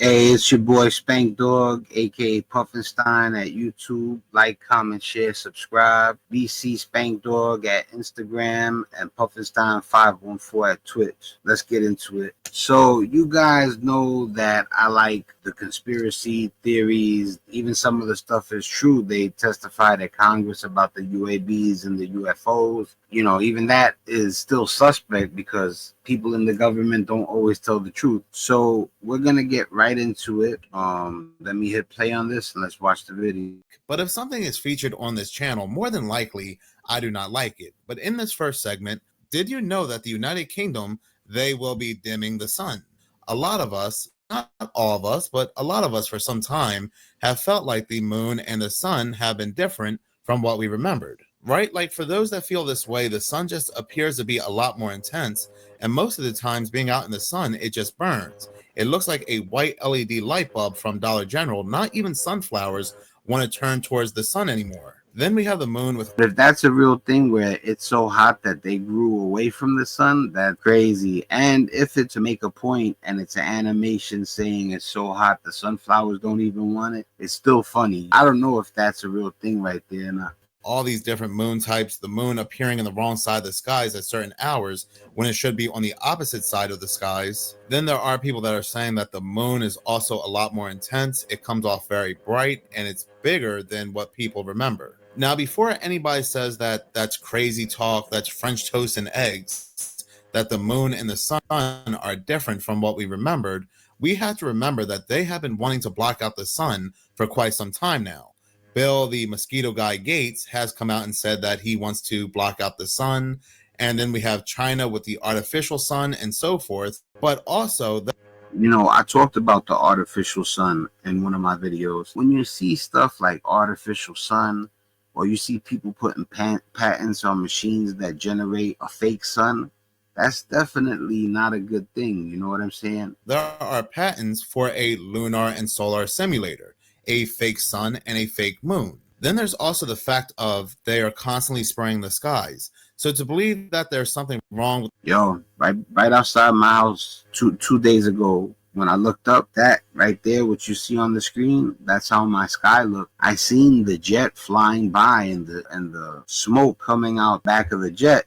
Hey, it's your boy Spank Dog, aka Puffinstein at YouTube. Like, comment, share, subscribe. BC Spank Dog at Instagram and Puffinstein514 at Twitch. Let's get into it. So, you guys know that I like the conspiracy theories. Even some of the stuff is true. They testified at Congress about the UAVs and the UFOs. You know, even that is still suspect because people in the government don't always tell the truth. So we're gonna get right into it. Let me hit play on this and let's watch the video. But if something is featured on this channel, more than likely, I do not like it. But in this first segment, did you know that the United Kingdom, they will be dimming the sun? A lot of us, not all of us, but a lot of us for some time have felt like the moon and the sun have been different from what we remembered, right? Like for those that feel this way, the sun just appears to be a lot more intense. And most of the times being out in the sun, it just burns. It looks like a white LED light bulb from Dollar General. Not even sunflowers want to turn towards the sun anymore. Then we have the moon with... If that's a real thing where it's so hot that they grew away from the sun, that's crazy. And if it's to make a point and it's an animation saying it's so hot the sunflowers don't even want it, it's still funny. I don't know if that's a real thing right there or not. All these different moon types, the moon appearing in the wrong side of the skies at certain hours when it should be on the opposite side of the skies. Then there are people that are saying that the moon is also a lot more intense. It comes off very bright and it's bigger than what people remember. Now, before anybody says that that's crazy talk, that's French toast and eggs, that the moon and the sun are different from what we remembered, we have to remember that they have been wanting to block out the sun for quite some time now. Bill, the mosquito guy Gates, has come out and said that he wants to block out the sun. And then we have China with the artificial sun and so forth. But also... You know, I talked about the artificial sun in one of my videos. When you see stuff like artificial sun, or you see people putting patents on machines that generate a fake sun, that's definitely not a good thing. You know what I'm saying? There are patents for a lunar and solar simulator, a fake sun and a fake moon. Then there's also the fact of they are constantly spraying the skies. So to believe that there's something wrong with... Yo, right outside my house two days ago, when I looked up, that right there, what you see on the screen, that's how my sky looked. I seen the jet flying by and the smoke coming out back of the jet.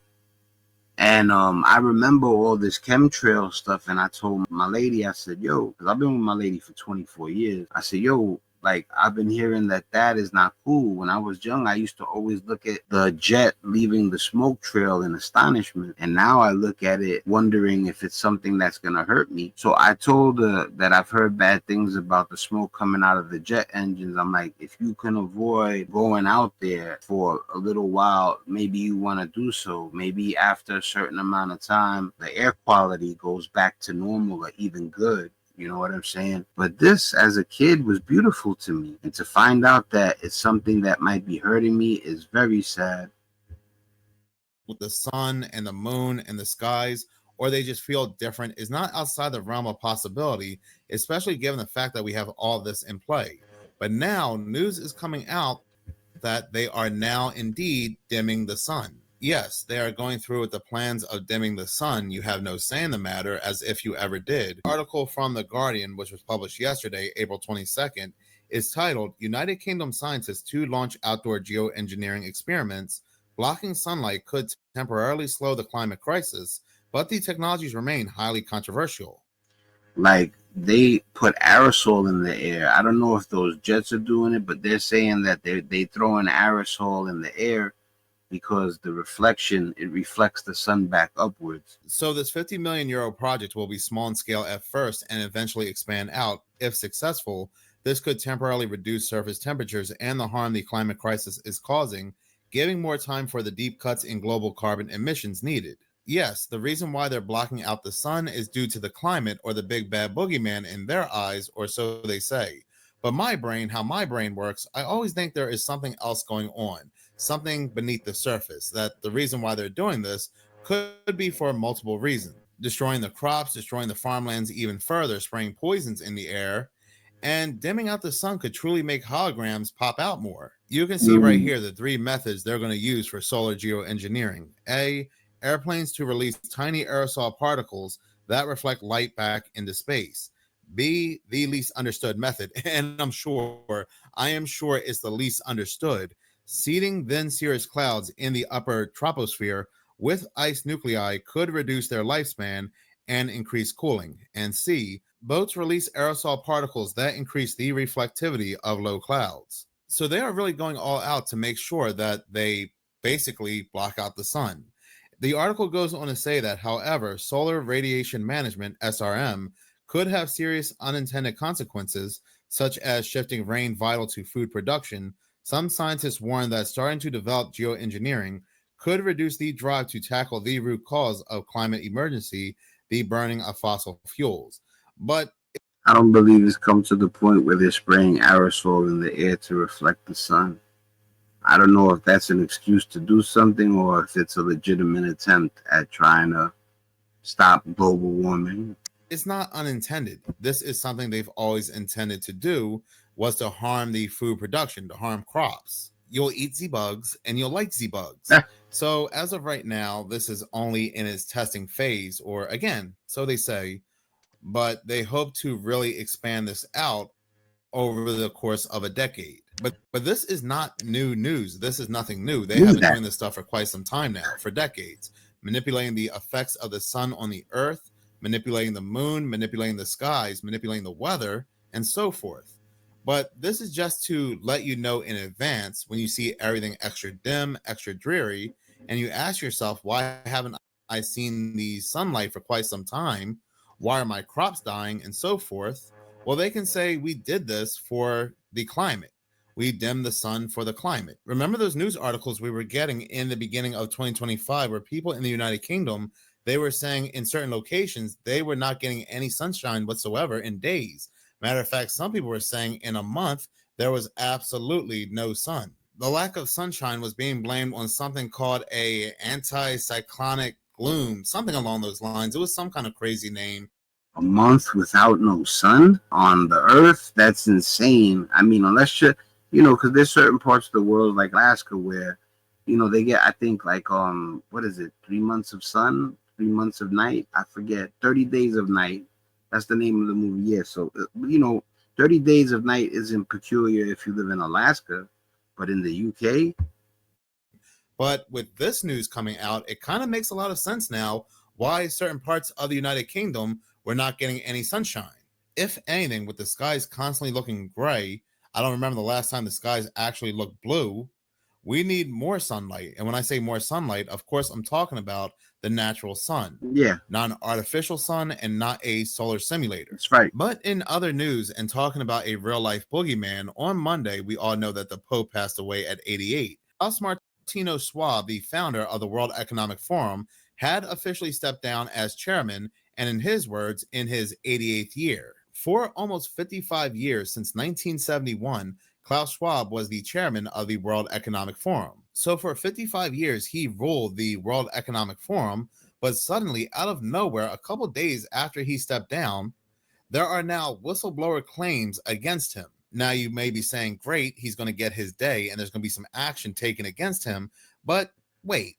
And I remember all this chemtrail stuff, and I told my lady, I said, yo, because I've been with my lady for 24 years. I said, yo, like, I've been hearing that is not cool. When I was young, I used to always look at the jet leaving the smoke trail in astonishment. And now I look at it wondering if it's something that's going to hurt me. So I told her that I've heard bad things about the smoke coming out of the jet engines. I'm like, if you can avoid going out there for a little while, maybe you want to do so. Maybe after a certain amount of time, the air quality goes back to normal or even good. You know what I'm saying? But this, as a kid, was beautiful to me. And to find out that it's something that might be hurting me is very sad. With the sun and the moon and the skies, or they just feel different, is not outside the realm of possibility, especially given the fact that we have all this in play. But now news is coming out that they are now indeed dimming the sun. Yes, they are going through with the plans of dimming the sun. You have no say in the matter, as if you ever did. The article from The Guardian, which was published yesterday, April 22nd, is titled, United Kingdom Scientists to Launch Outdoor Geoengineering Experiments. Blocking sunlight could temporarily slow the climate crisis, but the technologies remain highly controversial. Like, they put aerosol in the air. I don't know if those jets are doing it, but they're saying that they throw an aerosol in the air because the reflection, it reflects the sun back upwards. So this 50 million euro project will be small in scale at first and eventually expand out. If successful, this could temporarily reduce surface temperatures and the harm the climate crisis is causing, giving more time for the deep cuts in global carbon emissions needed. Yes, the reason why they're blocking out the sun is due to the climate, or the big bad boogeyman in their eyes, or so they say. But my brain, how my brain works, I always think there is something else going on, something beneath the surface, that the reason why they're doing this could be for multiple reasons. Destroying the crops, destroying the farmlands even further, spraying poisons in the air, and dimming out the sun could truly make holograms pop out more. You can see right here the three methods they're going to use for solar geoengineering. A, airplanes to release tiny aerosol particles that reflect light back into space. B, the least understood method. And I am sure it's the least understood. Seeding then cirrus clouds in the upper troposphere with ice nuclei could reduce their lifespan and increase cooling. And C, boats release aerosol particles that increase the reflectivity of low clouds. So they are really going all out to make sure that they basically block out the sun. The article goes on to say that, however, solar radiation management, SRM, could have serious unintended consequences, such as shifting rain vital to food production. Some scientists warn that starting to develop geoengineering could reduce the drive to tackle the root cause of climate emergency, the burning of fossil fuels. But I don't believe it's come to the point where they're spraying aerosol in the air to reflect the sun. I don't know if that's an excuse to do something or if it's a legitimate attempt at trying to stop global warming. it's not unintended. This is something they've always intended to do, was to harm the food production, to harm crops. You'll eat the bugs and you'll like the bugs. So as of right now, this is only in its testing phase, or again, so they say, but they hope to really expand this out over the course of a decade. But this is not new news. This is nothing new. They have been doing this stuff for quite some time now, for decades, manipulating the effects of the sun on the earth, manipulating the moon, manipulating the skies, manipulating the weather, and so forth. But this is just to let you know in advance when you see everything extra dim, extra dreary, and you ask yourself, why haven't I seen the sunlight for quite some time? Why are my crops dying, and so forth? Well, they can say we did this for the climate. We dimmed the sun for the climate. Remember those news articles we were getting in the beginning of 2025 where people in the United Kingdom, they were saying in certain locations they were not getting any sunshine whatsoever in days. Matter of fact, some people were saying in a month there was absolutely no sun. The lack of sunshine was being blamed on something called a anticyclonic gloom, something along those lines. It was some kind of crazy name. A month without no sun on the earth? That's insane. I mean, unless because there's certain parts of the world like Alaska where, they get, I think, like, what is it, 3 months of sun, 3 months of night? I forget. 30 Days of Night. That's the name of the movie. Yeah. So, 30 Days of Night isn't peculiar if you live in Alaska, but in the UK. But with this news coming out, it kind of makes a lot of sense now why certain parts of the United Kingdom were not getting any sunshine. If anything, with the skies constantly looking gray, I don't remember the last time the skies actually looked blue. We need more sunlight. And when I say more sunlight, of course, I'm talking about the natural sun. Yeah. Not an artificial sun and not a solar simulator. That's right. But in other news, and talking about a real life boogeyman, on Monday, we all know that the Pope passed away at 88. Klaus Martino Schwab, the founder of the World Economic Forum, had officially stepped down as chairman, and in his words, in his 88th year. For almost 55 years, since 1971, Klaus Schwab was the chairman of the World Economic Forum. So for 55 years, he ruled the World Economic Forum, but suddenly, out of nowhere, a couple days after he stepped down, there are now whistleblower claims against him. Now you may be saying, great, he's going to get his day and there's going to be some action taken against him. But wait,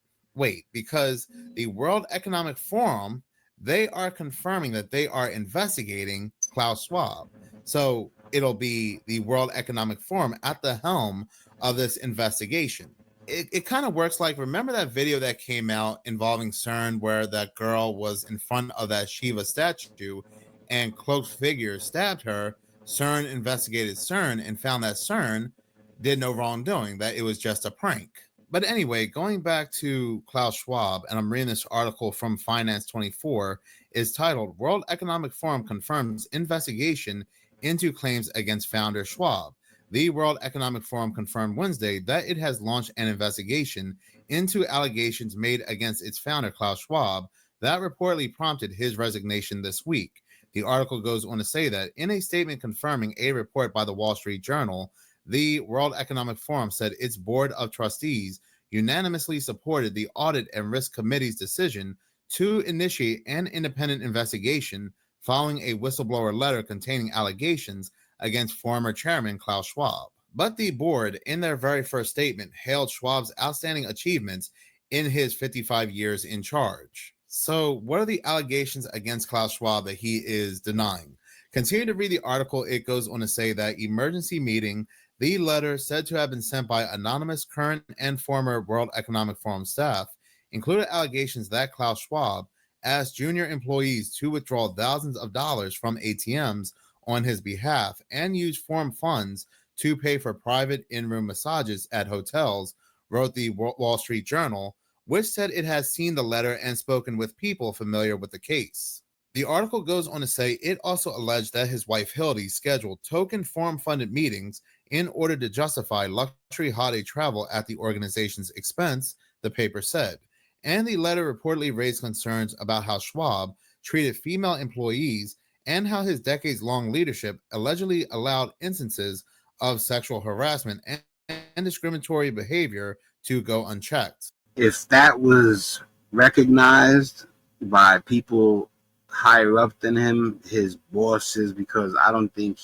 because the World Economic Forum, they are confirming that they are investigating Klaus Schwab. So it'll be the World Economic Forum at the helm of this investigation. It kind of works like, remember that video that came out involving CERN where that girl was in front of that Shiva statue and cloaked figure stabbed her? CERN investigated CERN and found that CERN did no wrongdoing, that it was just a prank. But anyway, going back to Klaus Schwab, and I'm reading this article from Finance 24, is titled World Economic Forum Confirms Investigation into Claims Against Founder Schwab. The World Economic Forum confirmed Wednesday that it has launched an investigation into allegations made against its founder, Klaus Schwab, that reportedly prompted his resignation this week. The article goes on to say that in a statement confirming a report by the Wall Street Journal, the World Economic Forum said its board of trustees unanimously supported the Audit and Risk Committee's decision to initiate an independent investigation following a whistleblower letter containing allegations against former chairman Klaus Schwab. But the board, in their very first statement, hailed Schwab's outstanding achievements in his 55 years in charge. So what are the allegations against Klaus Schwab that he is denying? Continue to read the article. It goes on to say that emergency meeting, the letter said to have been sent by anonymous current and former World Economic Forum staff, included allegations that Klaus Schwab asked junior employees to withdraw thousands of dollars from ATMs on his behalf and use forum funds to pay for private in-room massages at hotels, wrote the Wall Street Journal, which said it has seen the letter and spoken with people familiar with the case. The article goes on to say it also alleged that his wife Hildy scheduled token forum-funded meetings in order to justify luxury holiday travel at the organization's expense, the paper said. And the letter reportedly raised concerns about how Schwab treated female employees and how his decades-long leadership allegedly allowed instances of sexual harassment and discriminatory behavior to go unchecked. If that was recognized by people higher up than him, his bosses, because I don't think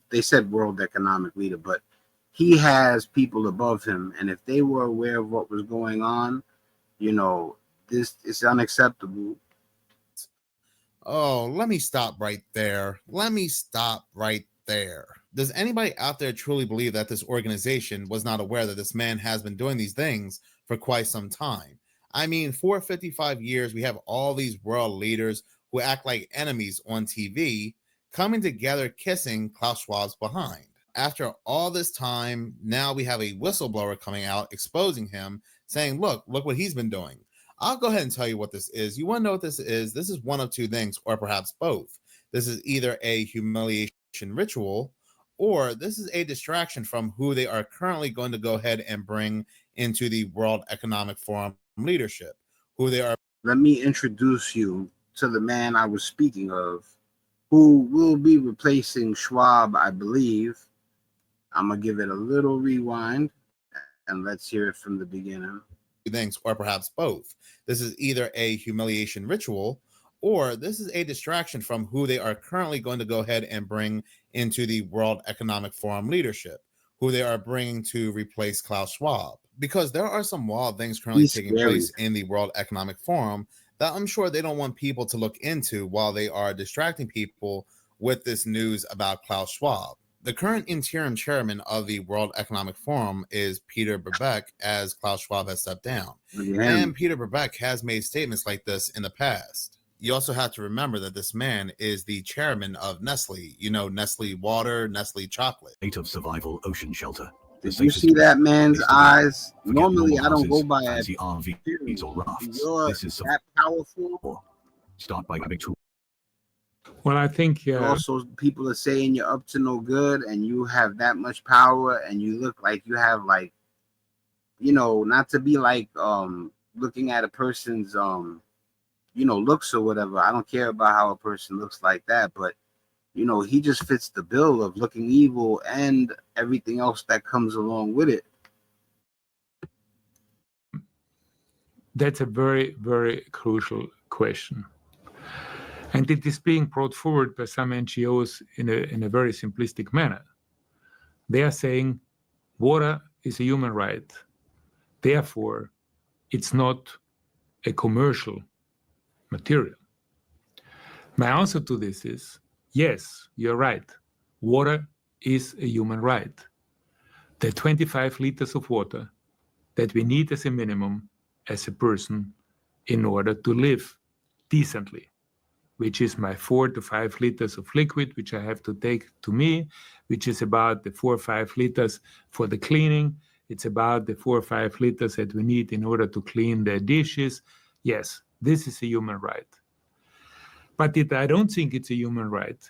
they said world economic leader, but he has people above him, and if they were aware of what was going on, this is unacceptable. Oh, let me stop right there. Does anybody out there truly believe that this organization was not aware that this man has been doing these things for quite some time? I mean, for 55 years, we have all these world leaders who act like enemies on TV coming together kissing Klaus Schwab's behind. After all this time, now we have a whistleblower coming out exposing him, saying, look what he's been doing. I'll go ahead and tell you what this is. You want to know what this is? This is one of two things, or perhaps both. This is either a humiliation ritual, or this is a distraction from who they are currently going to go ahead and bring into the World Economic Forum leadership, who they are. Let me introduce you to the man I was speaking of, who will be replacing Schwab, I believe. I'm going to give it a little rewind, and let's hear it from the beginning. Things, or perhaps both. This is either a humiliation ritual, or this is a distraction from who they are currently going to go ahead and bring into the World Economic Forum leadership, who they are bringing to replace Klaus Schwab. Because there are some wild things currently taking place in the World Economic Forum that I'm sure they don't want people to look into while they are distracting people with this news about Klaus Schwab. The current interim chairman of the World Economic Forum is Peter Brabeck, as Klaus Schwab has stepped down. And Peter Brabeck has made statements like this in the past. You also have to remember that this man is the chairman of Nestlé. You know, Nestlé water, Nestlé chocolate. State of survival ocean shelter. Did you see that man's eyes? Normally, I don't go by fancy RVs or rafts. This is that powerful. Start by grabbing two. Well, I think also people are saying you're up to no good and you have that much power and you look like you have not to be looking at a person's looks or whatever. I don't care about how a person looks like that, but he just fits the bill of looking evil and everything else that comes along with it. That's a very, very crucial question. And it is being brought forward by some NGOs in a very simplistic manner. They are saying water is a human right. Therefore, it's not a commercial material. My answer to this is, yes, you're right. Water is a human right. The 25 liters of water that we need as a minimum as a person in order to live decently, which is my 4 to 5 liters of liquid, which I have to take to me, which is about the 4 or 5 liters for the cleaning. It's about the 4 or 5 liters that we need in order to clean the dishes. Yes, this is a human right. But I don't think it's a human right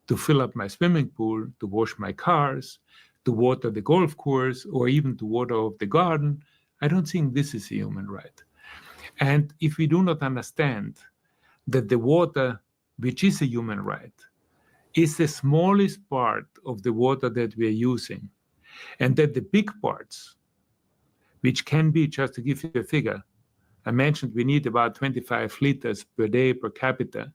to fill up my swimming pool, to wash my cars, to water the golf course, or even to water the garden. I don't think this is a human right. And if we do not understand that the water, which is a human right, is the smallest part of the water that we are using, and that the big parts, which can be, just to give you a figure, I mentioned we need about 25 liters per day per capita.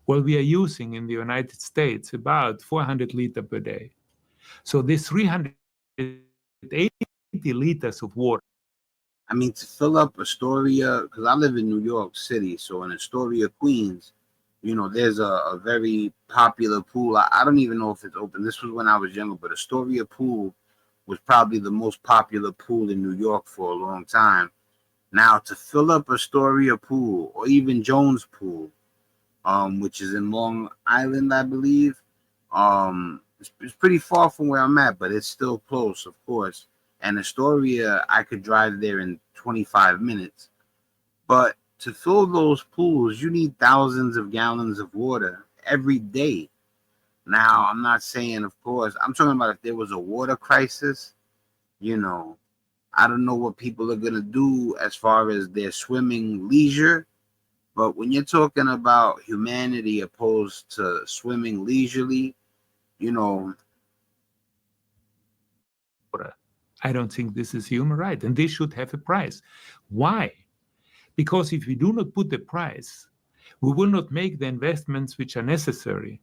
Well, we are using in the United States about 400 liters per day. So this 380 liters of water. I mean, to fill up Astoria, because I live in New York City, so in Astoria, Queens, there's a very popular pool. I don't even know if it's open. This was when I was younger, but Astoria Pool was probably the most popular pool in New York for a long time. Now, to fill up Astoria Pool or even Jones Pool, which is in Long Island, I believe, it's pretty far from where I'm at, but it's still close, of course. And Astoria, I could drive there in 25 minutes. But to fill those pools, you need thousands of gallons of water every day. Now, I'm not saying, of course, I'm talking about if there was a water crisis, you know, I don't know what people are going to do as far as their swimming leisure. But when you're talking about humanity opposed to swimming leisurely, you know. I don't think this is human right. And this should have a price. Why? Because if we do not put the price, we will not make the investments which are necessary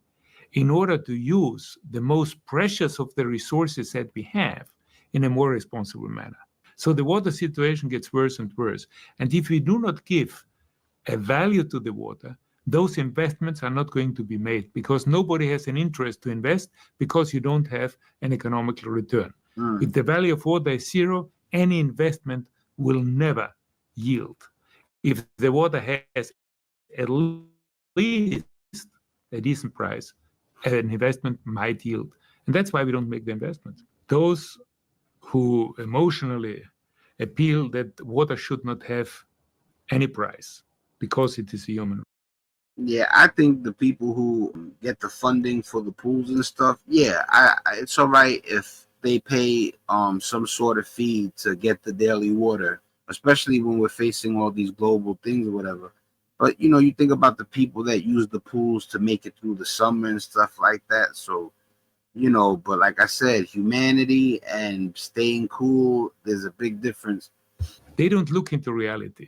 in order to use the most precious of the resources that we have in a more responsible manner. So the water situation gets worse and worse. And if we do not give a value to the water, those investments are not going to be made because nobody has an interest to invest because you don't have an economical return. If the value of water is zero, any investment will never yield. If the water has at least a decent price, an investment might yield. And that's why we don't make the investments. Those who emotionally appeal that water should not have any price because it is a human. Yeah, I think the people who get the funding for the pools and stuff, yeah, it's all right if they pay some sort of fee to get the daily water, especially when we're facing all these global things or whatever. But you think about the people that use the pools to make it through the summer and stuff like that. So, but like I said, humanity and staying cool, there's a big difference. They don't look into reality.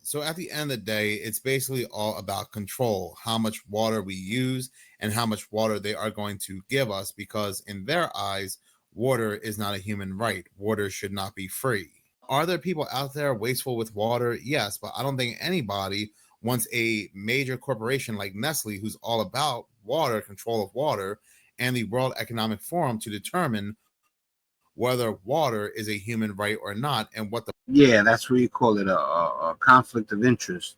So at the end of the day, it's basically all about control, how much water we use and how much water they are going to give us, because in their eyes, water is not a human right. Water should not be free. Are there people out there wasteful with water? Yes, but I don't think anybody wants a major corporation like Nestle, who's all about water, control of water, and the World Economic Forum to determine whether water is a human right or not, and what the That's where you call it a conflict of interest.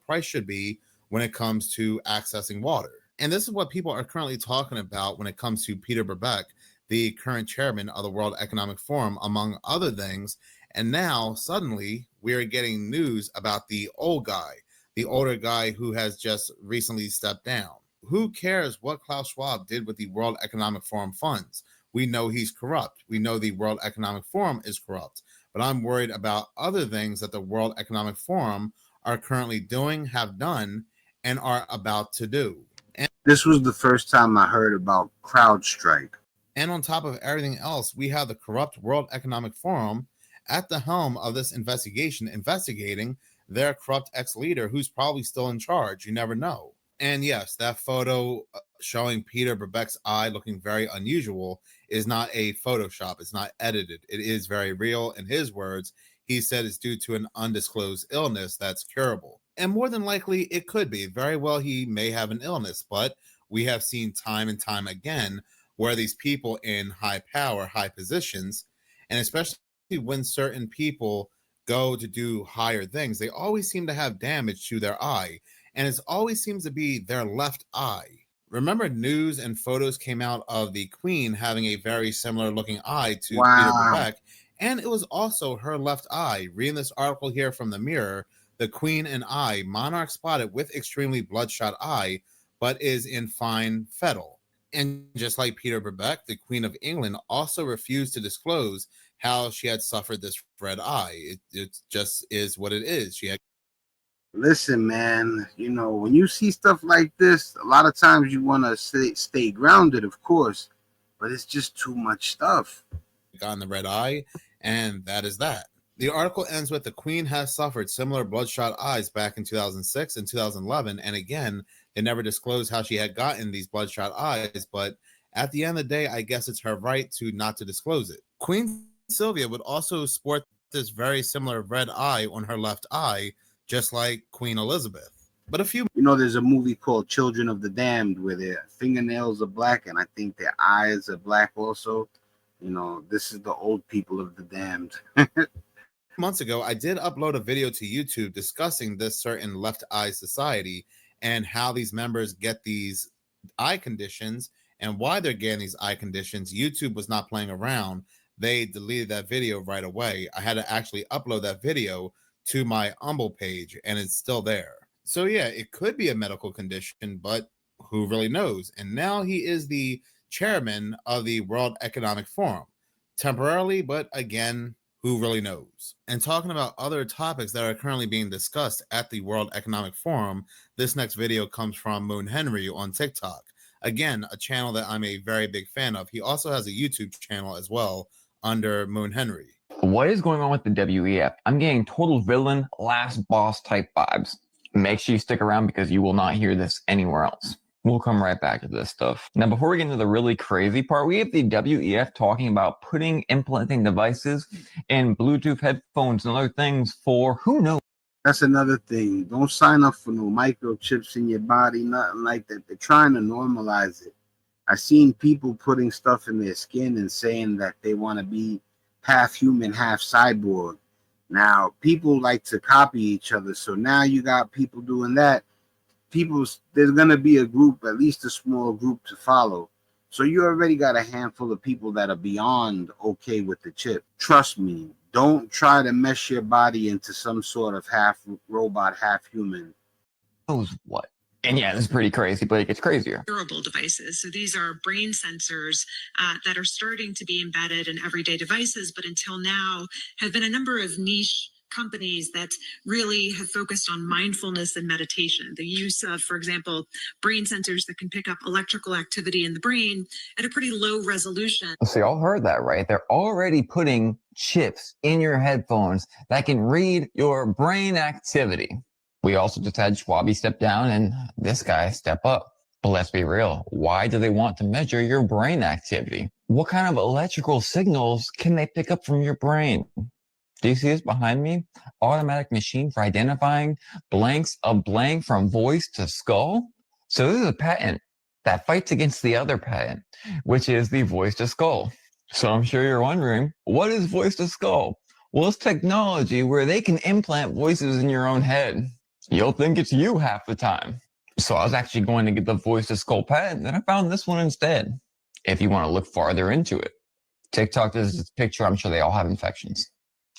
price should be when it comes to accessing water. And this is what people are currently talking about when it comes to Peter Brabeck, the current chairman of the World Economic Forum, among other things. And now suddenly we are getting news about the old guy, the older guy who has just recently stepped down. Who cares what Klaus Schwab did with the World Economic Forum funds? We know he's corrupt. We know the World Economic Forum is corrupt. But I'm worried about other things that the World Economic Forum are currently doing, have done, and are about to do. And this was the first time I heard about CrowdStrike. And on top of everything else, we have the corrupt World Economic Forum at the helm of this investigation, investigating their corrupt ex-leader who's probably still in charge. You never know. And yes, that photo showing Peter Brabeck's eye looking very unusual is not a Photoshop. It's not edited. It is very real. In his words, he said it's due to an undisclosed illness that's curable. And more than likely, it could be. Very well, he may have an illness, but we have seen time and time again where these people in high power, high positions, and especially when certain people go to do higher things, they always seem to have damage to their eye. And it always seems to be their left eye. Remember, news and photos came out of the Queen having a very similar looking eye to Peter Brabeck, and it was also her left eye. Reading this article here from the Mirror, the Queen and I, monarch spotted with extremely bloodshot eye, but is in fine fettle. And just like Peter Brabeck, the Queen of England also refused to disclose how she had suffered this red eye. It just is what it is. She had. Listen, man, when you see stuff like this, a lot of times you want to stay grounded, of course, but it's just too much stuff. Gotten the red eye, and that is that. The article ends with the Queen has suffered similar bloodshot eyes back in 2006 and 2011, and again, they never disclosed how she had gotten these bloodshot eyes, but at the end of the day, I guess it's her right to not to disclose it. Queen Sylvia would also sport this very similar red eye on her left eye, just like Queen Elizabeth. But a few You know, there's a movie called Children of the Damned where their fingernails are black and I think their eyes are black also. You know, this is the old people of the damned. months ago, I did upload a video to YouTube discussing this certain left eye society and how these members get these eye conditions and why they're getting these eye conditions. YouTube was not playing around. They deleted that video right away. I had to actually upload that video to my Humble page and it's still there. So yeah, it could be a medical condition, but who really knows? And now he is the chairman of the World Economic Forum. Temporarily, but again, who really knows? And talking about other topics that are currently being discussed at the World Economic Forum, this next video comes from Moon Henry on TikTok. Again, a channel that I'm a very big fan of. He also has a YouTube channel as well under Moon Henry. What is going on with the WEF? I'm getting total villain, last boss type vibes. Make sure you stick around because you will not hear this anywhere else. We'll come right back to this stuff. Now, before we get into the really crazy part, we have the WEF talking about implanting devices in Bluetooth headphones and other things for who knows. That's another thing. Don't sign up for no microchips in your body, nothing like that. They're trying to normalize it. I've seen people putting stuff in their skin and saying that they want to be half human, half cyborg. Now, people like to copy each other. So now you got people doing that. There's going to be a group, at least a small group to follow. So you already got a handful of people that are beyond okay with the chip. Trust me, don't try to mesh your body into some sort of half robot, half human. Knows what? And yeah, this is pretty crazy, but it gets crazier. Wearable devices. So these are brain sensors that are starting to be embedded in everyday devices, but until now have been a number of niche companies that really have focused on mindfulness and meditation. The use of, for example, brain sensors that can pick up electrical activity in the brain at a pretty low resolution. So y'all heard that, right? They're already putting chips in your headphones that can read your brain activity. We also just had Schwabi step down and this guy step up. But let's be real. Why do they want to measure your brain activity? What kind of electrical signals can they pick up from your brain? Do you see this behind me? Automatic machine for identifying blanks of blank from voice to skull. So this is a patent that fights against the other patent, which is the voice to skull. So I'm sure you're wondering, what is voice to skull? Well, it's technology where they can implant voices in your own head. You'll think it's you half the time. So I was actually going to get the voice to skull patent, and I found this one instead. If you want to look farther into it. TikTok does this picture, I'm sure they all have infections.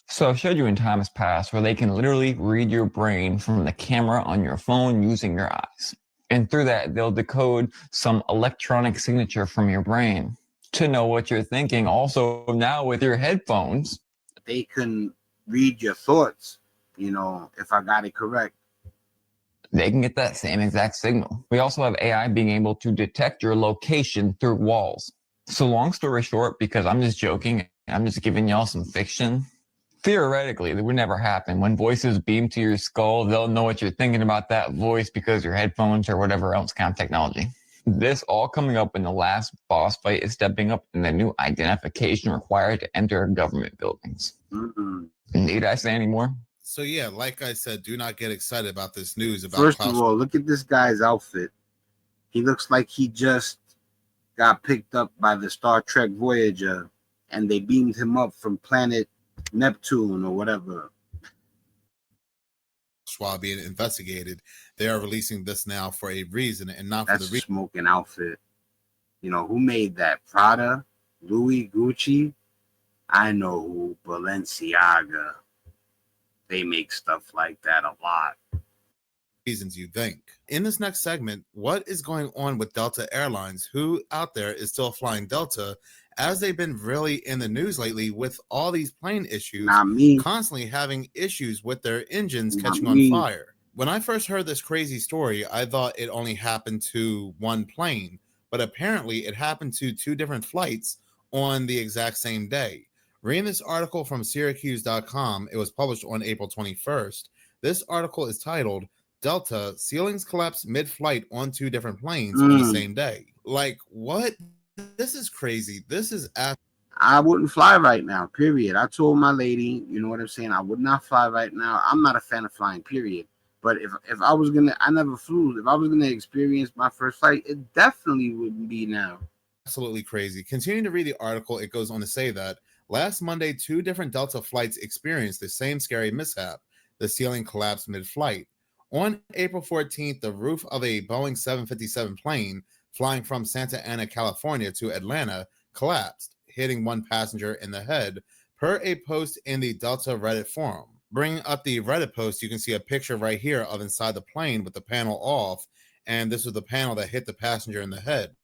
So I've showed you in times past where they can literally read your brain from the camera on your phone using your eyes. And through that, they'll decode some electronic signature from your brain to know what you're thinking. Also now with your headphones. They can read your thoughts, you know, if I got it correct. They can get that same exact signal. We also have AI being able to detect your location through walls. So long story short, because I'm just joking, I'm just giving y'all some fiction. Theoretically, it would never happen. When voices beam to your skull, they'll know what you're thinking about that voice because your headphones or whatever else kind of technology. This all coming up when the last boss fight is stepping up in the new identification required to enter government buildings. Need I say any more? So yeah, like I said, do not get excited about this news. About First of all, look at this guy's outfit. He looks like he just got picked up by the Star Trek Voyager and they beamed him up from planet Neptune or whatever. Schwab being investigated. They are releasing this now for a reason and not That's for the smoking outfit. You know, who made that? Prada? Louis? Gucci? I know who. Balenciaga. They make stuff like that a lot. reasons you think. In this next segment, what is going on with Delta Airlines? Who out there is still flying Delta, as they've been really in the news lately with all these plane issues, Not me. constantly having issues with their engines Not catching me. on fire. When I first heard this crazy story, I thought it only happened to one plane, but apparently it happened to two different flights on the exact same day. Reading this article from Syracuse.com, it was published on April 21st. This article is titled, Delta, ceilings collapse mid-flight on two different planes on the same day. Like, what? This is crazy. This is I wouldn't fly right now, period. I told my lady, you know what I'm saying? I would not fly right now. I'm not a fan of flying, period. But if I was gonna, I never flew. If I was gonna experience my first flight, it definitely wouldn't be now. Absolutely crazy. Continuing to read the article, it goes on to say that last Monday, 2 different Delta flights experienced the same scary mishap. The ceiling collapsed mid-flight. On April 14th, the roof of a Boeing 757 plane flying from Santa Ana, California to Atlanta collapsed, hitting one passenger in the head, per a post in the Delta Reddit forum. Bringing up the Reddit post, you can see a picture right here of inside the plane with the panel off, and this was the panel that hit the passenger in the head.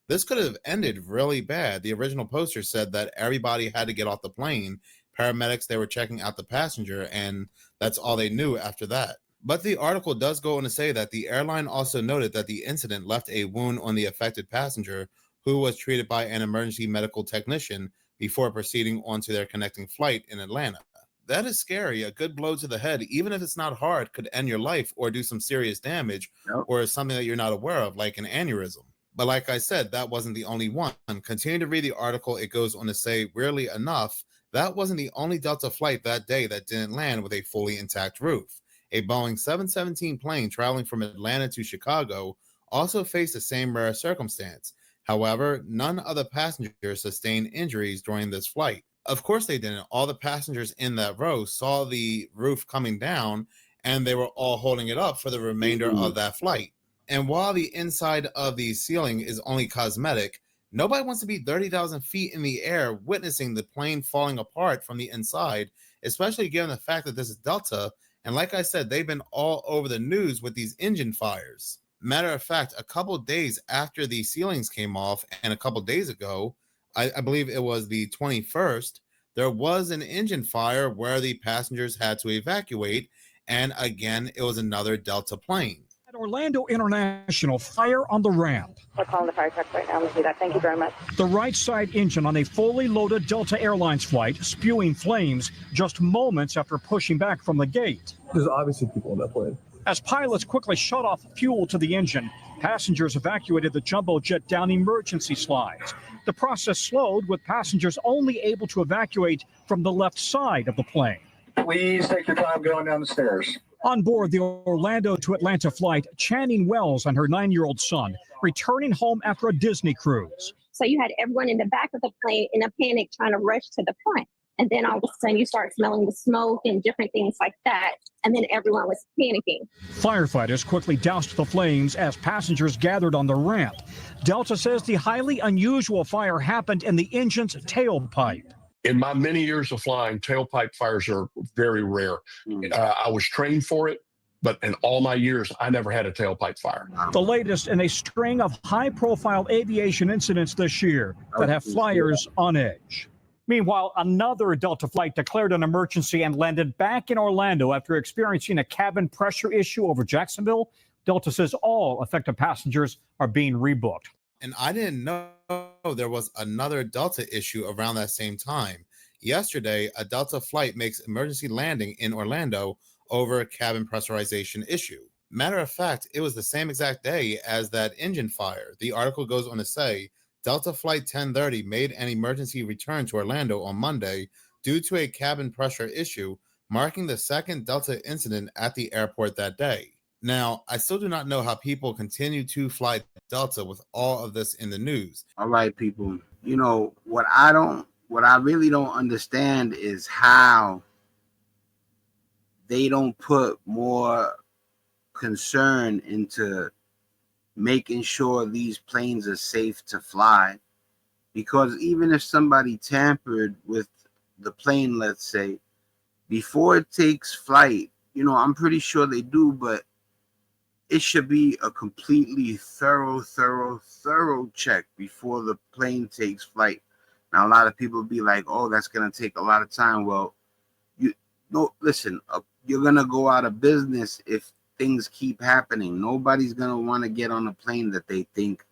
This could have ended really bad. The original poster said that everybody had to get off the plane. Paramedics, they were checking out the passenger, and that's all they knew after that. But the article does go on to say that the airline also noted that the incident left a wound on the affected passenger, who was treated by an emergency medical technician before proceeding on to their connecting flight in Atlanta. That is scary. A good blow to the head, even if it's not hard, could end your life or do some serious damage, or something that you're not aware of, like an aneurysm. But like I said, that wasn't the only one. Continue to read the article. It goes on to say, weirdly enough, that wasn't the only Delta flight that day that didn't land with a fully intact roof. A Boeing 717 plane traveling from Atlanta to Chicago also faced the same rare circumstance. However, none of the passengers sustained injuries during this flight. Of course they didn't. All the passengers in that row saw the roof coming down, and they were all holding it up for the remainder of that flight. And while the inside of the ceiling is only cosmetic, nobody wants to be 30,000 feet in the air witnessing the plane falling apart from the inside, especially given the fact that this is Delta. And like I said, they've been all over the news with these engine fires. Matter of fact, a couple days after the ceilings came off, and a couple days ago, I believe it was the 21st, there was an engine fire where the passengers had to evacuate. And again, it was another Delta plane. At Orlando International, fire on the ramp. We're calling the fire truck right now. We'll do that. Thank you very much. The right side engine on a fully loaded Delta Airlines flight spewing flames just moments after pushing back from the gate. There's obviously people on that plane. As pilots quickly shut off fuel to the engine, passengers evacuated the jumbo jet down emergency slides. The process slowed, with passengers only able to evacuate from the left side of the plane. Please take your time going down the stairs. On board the Orlando to Atlanta flight, Channing Wells and her 9-year-old son returning home after a Disney cruise. So you had everyone in the back of the plane in a panic trying to rush to the front. And then all of a sudden you start smelling the smoke and different things like that. And then everyone was panicking. Firefighters quickly doused the flames as passengers gathered on the ramp. Delta says the highly unusual fire happened in the engine's tailpipe. In my many years of flying, tailpipe fires are very rare. I was trained for it, but in all my years, I never had a tailpipe fire. The latest in a string of high-profile aviation incidents this year that have flyers on edge. Meanwhile, another Delta flight declared an emergency and landed back in Orlando after experiencing a cabin pressure issue over Jacksonville. Delta says all affected passengers are being rebooked. And I didn't know there was another Delta issue around that same time. Yesterday, a Delta flight makes emergency landing in Orlando over a cabin pressurization issue. Matter of fact, it was the same exact day as that engine fire. The article goes on to say, Delta Flight 1030 made an emergency return to Orlando on Monday due to a cabin pressure issue, marking the second Delta incident at the airport that day. Now, I still do not know how people continue to fly Delta with all of this in the news. All right, people. You know, what I really don't understand is how they don't put more concern into making sure these planes are safe to fly. Because even if somebody tampered with the plane, let's say, before it takes flight, you know, I'm pretty sure they do, but it should be a completely thorough check before the plane takes flight. Now, a lot of people be like, oh, that's going to take a lot of time. Well, listen, you're going to go out of business if things keep happening. Nobody's going to want to get on a plane that they think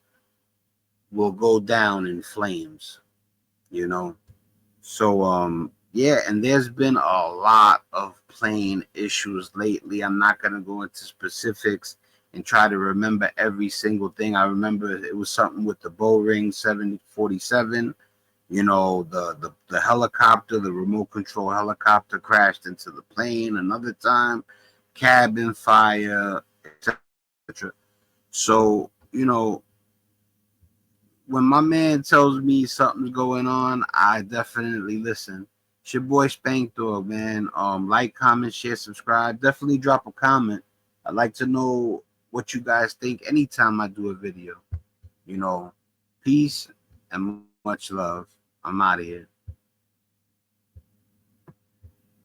will go down in flames, you know? So, yeah, and there's been a lot of plane issues lately. I'm not going to go into specifics and try to remember every single thing. I remember it was something with the Boeing 747. You know, the helicopter, the remote control helicopter crashed into the plane another time. cabin fire, etc. So, you know, when my man tells me something's going on, I definitely listen. It's your boy Spank Dog, man. Like, comment, share, subscribe. Definitely drop a comment. I'd like to know what you guys think anytime I do a video. You know, peace and much love. I'm out of here.